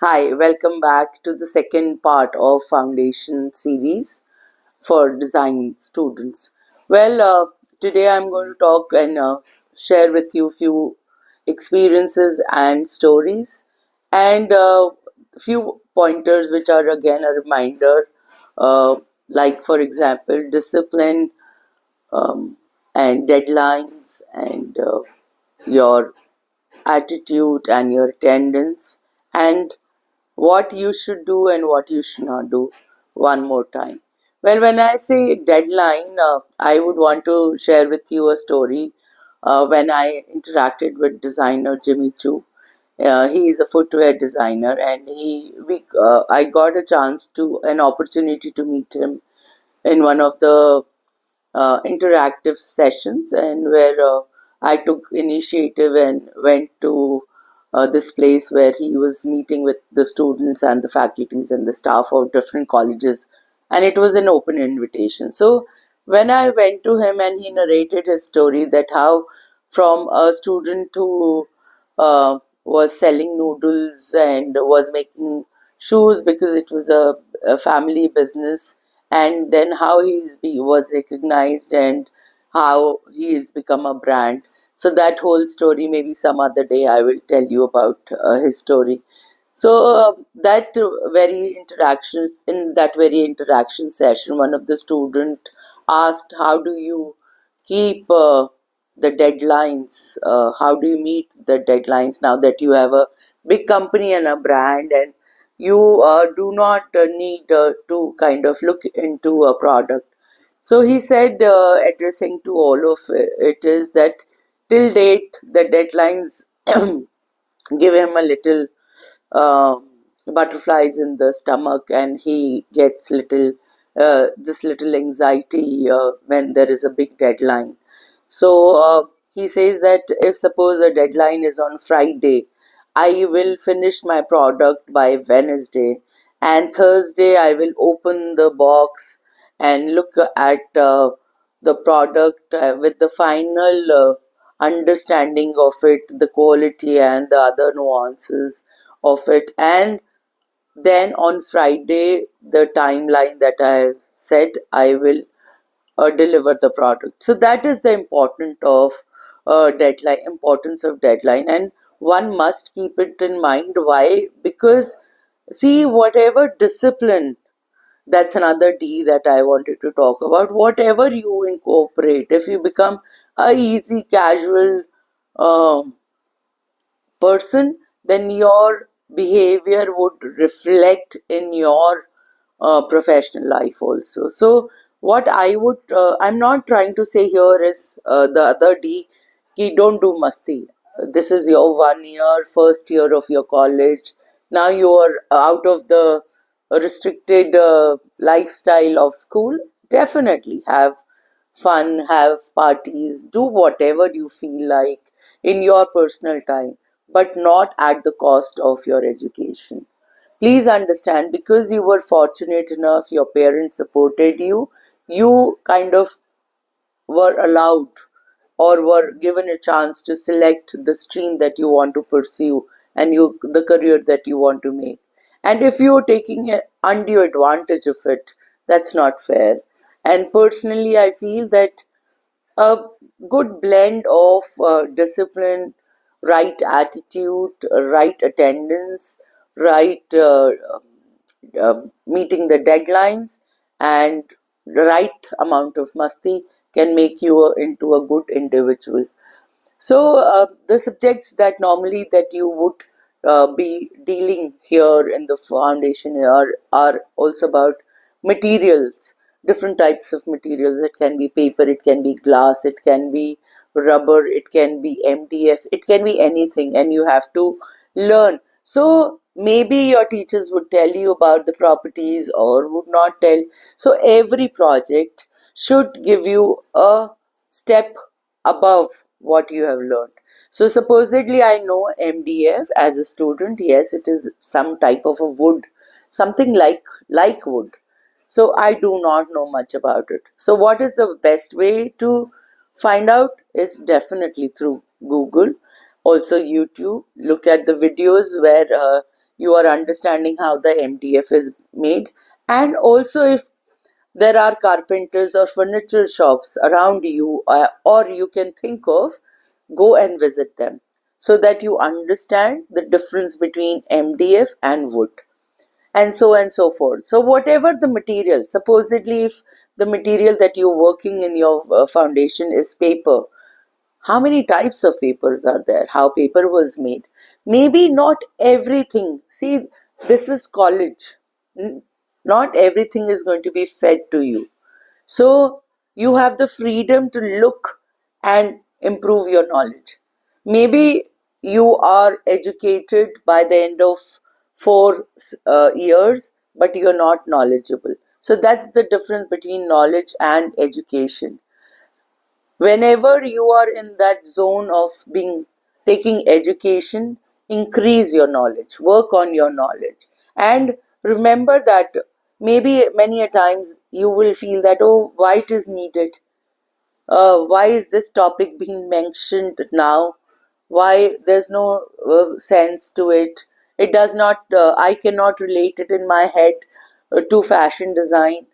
Hi, welcome back to the second part of Foundation series for design students. Today I'm going to talk and share with you few experiences and stories and few pointers which are again a reminder, uh, like for example, discipline um, and deadlines and your attitude and your attendance and what you should do and what you should not do one more time. Well, when I say deadline, I would want to share with you a story when I interacted with designer Jimmy Choo. He is a footwear designer, and I got a chance to an opportunity to meet him in one of the interactive sessions, and where I took initiative and went to this place where he was meeting with the students and the faculties and the staff of different colleges, and it was an open invitation. So when I went to him and he narrated his story, that how from a student who was selling noodles and was making shoes because it was a family business, and then how was recognized and how he has become a brand. So that whole story, maybe some other day I will tell you about his story. So that very interactions in that very interaction session, one of the student asked, how do you keep the deadlines, how do you meet the deadlines now that you have a big company and a brand, and you do not need to kind of look into a product. So he said, addressing to all of it, is that till date the deadlines give him a little uh, butterflies in the stomach, and he gets little this little anxiety when there is a big deadline. So he says that if suppose a deadline is on Friday, I will finish my product by Wednesday, and Thursday I will open the box and look at the product with the final understanding of it, the quality and the other nuances of it, and then on Friday, the timeline that I have said, I will deliver the product. So that is the importance of deadline, and one must keep it in mind. Why? Because see, whatever discipline, that's another D that I wanted to talk about. Whatever you incorporate, if you become a easy, casual um, person, then your behavior would reflect in your professional life also. So, what I'm not trying to say here is the other D, ki don't do masti. This is your 1 year, first year of your college. Now you are out of the restricted lifestyle of school. Definitely have fun, have parties, do whatever you feel like in your personal time, but not at the cost of your education. Please understand, because you were fortunate enough, your parents supported you, you kind of were allowed or were given a chance to select the stream that you want to pursue and the career that you want to make. And if you're taking an undue advantage of it, that's not fair. And personally, I feel that a good blend of discipline, right attitude, right attendance, right meeting the deadlines, and the right amount of masti can make you into a good individual. So the subjects that normally that you would be dealing here in the foundation are also about materials, different types of materials. It can be paper, it can be glass, it can be rubber, it can be MDF, it can be anything, and you have to learn. So maybe your teachers would tell you about the properties or would not tell. So every project should give you a step above what you have learned. So supposedly I know MDF as a student. Yes, it is some type of a wood, something like wood. So I do not know much about it. So what is the best way to find out is definitely through Google, also YouTube. Look at the videos where you are understanding how the MDF is made. And also, if there are carpenters or furniture shops around you, or you can think of, go and visit them so that you understand the difference between MDF and wood, and so on and so forth. So, whatever the material, supposedly, if the material that you're working in your foundation is paper, how many types of papers are there? How paper was made? Maybe not everything. See, this is college. Not everything is going to be fed to you. So you have the freedom to look and improve your knowledge. Maybe you are educated by the end of 4 years, but you're not knowledgeable. So that's the difference between knowledge and education. Whenever you are in that zone of being taking education, increase your knowledge, work on your knowledge, and remember that maybe many a times you will feel that, oh, why it is needed, why is this topic being mentioned now, why there's no sense to it, it does not, I cannot relate it in my head to fashion design.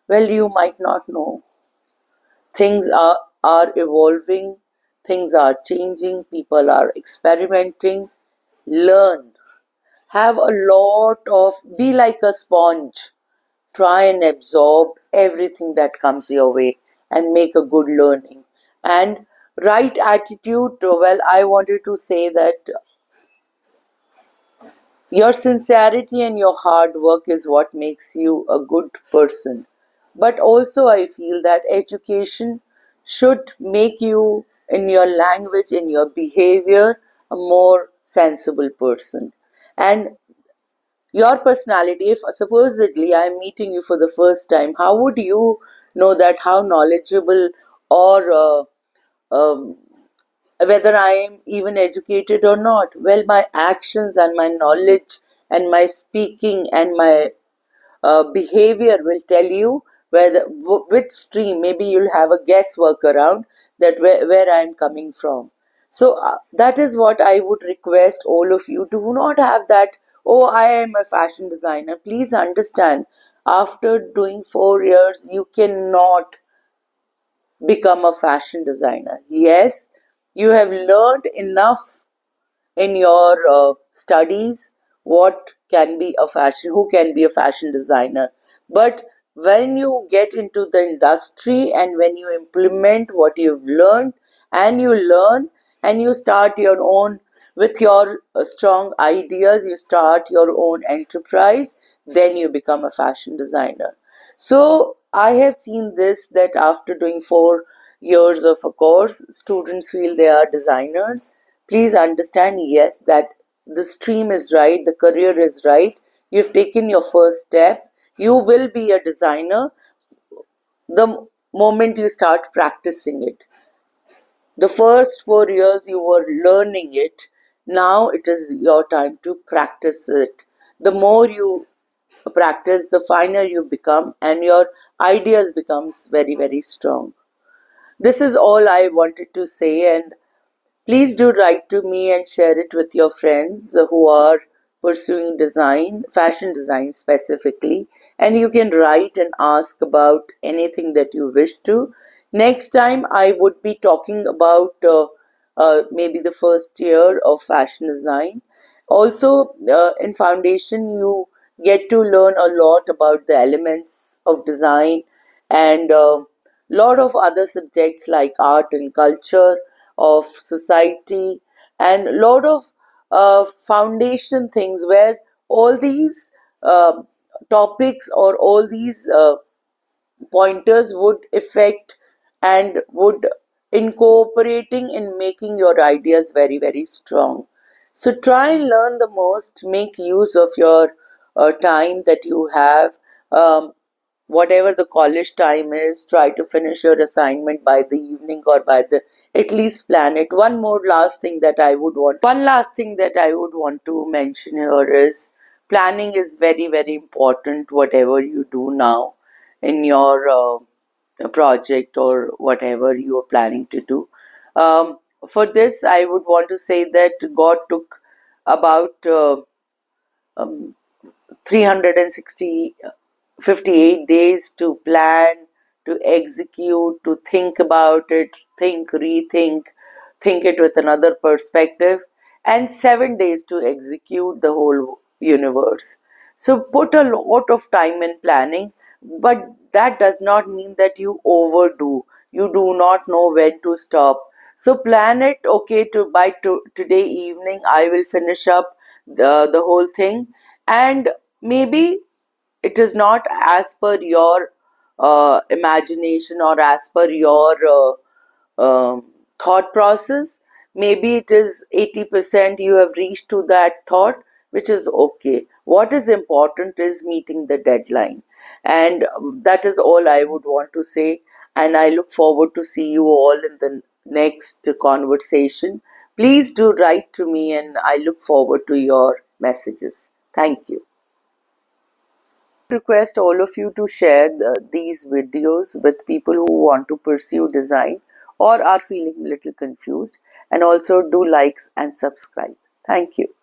Well, you might not know. Things are evolving, things are changing, people are experimenting. Learn. Have a lot of, be like a sponge. Try and absorb everything that comes your way and make a good learning. And right attitude, well, I wanted to say that your sincerity and your hard work is what makes you a good person. But also, I feel that education should make you, in your language, in your behavior, a more sensible person. And your personality, if supposedly I'm meeting you for the first time, how would you know that how knowledgeable or um, whether I am even educated or not? Well, my actions and my knowledge and my speaking and my behavior will tell you which stream. Maybe you'll have a guesswork around that where I'm coming from. So that is what I would request all of you. Do not have that, oh, I am a fashion designer. Please understand, after doing 4 years, you cannot become a fashion designer. Yes, you have learned enough in your studies what can be a fashion, who can be a fashion designer. But when you get into the industry and when you implement what you've learned, and you learn and you start your own with your strong ideas, you start your own enterprise, then you become a fashion designer. So I have seen this, that after doing 4 years of a course, students feel they are designers. Please understand, yes, that the stream is right, the career is right. You've taken your first step. You will be a designer the moment you start practicing it. The first 4 years you were learning it. Now it is your time to practice it. The more you practice, the finer you become, and your ideas becomes very, very strong. This is all I wanted to say, and please do write to me and share it with your friends who are pursuing design, fashion design specifically. And you can write and ask about anything that you wish to. Next time, I would be talking about maybe the first year of fashion design. Also, in foundation, you get to learn a lot about the elements of design and lot of other subjects like art and culture of society, and a lot of foundation things where all these uh, topics or all these pointers would affect and would incorporating in making your ideas very, very strong. So try and learn the most, make use of your time that you have. Whatever the college time is, try to finish your assignment by the evening, or by the, at least plan it. One last thing that I would want to mention here is planning is very, very important, whatever you do now in your project or whatever you are planning to do. For this, I would want to say that God took about 360 58 days to plan, to execute, to think about it, think, rethink, think it with another perspective, and 7 days to execute the whole universe. So put a lot of time in planning, but that does not mean that you overdo. You do not know when to stop. So plan it. Okay, today evening I will finish up the whole thing, and maybe it is not as per your imagination or as per your thought process. Maybe it is 80% you have reached to that thought, which is okay. What is important is meeting the deadline. And that is all I would want to say. And I look forward to see you all in the next conversation. Please do write to me, and I look forward to your messages. Thank you. Request all of you to share these videos with people who want to pursue design or are feeling a little confused, and also do likes and subscribe. Thank you.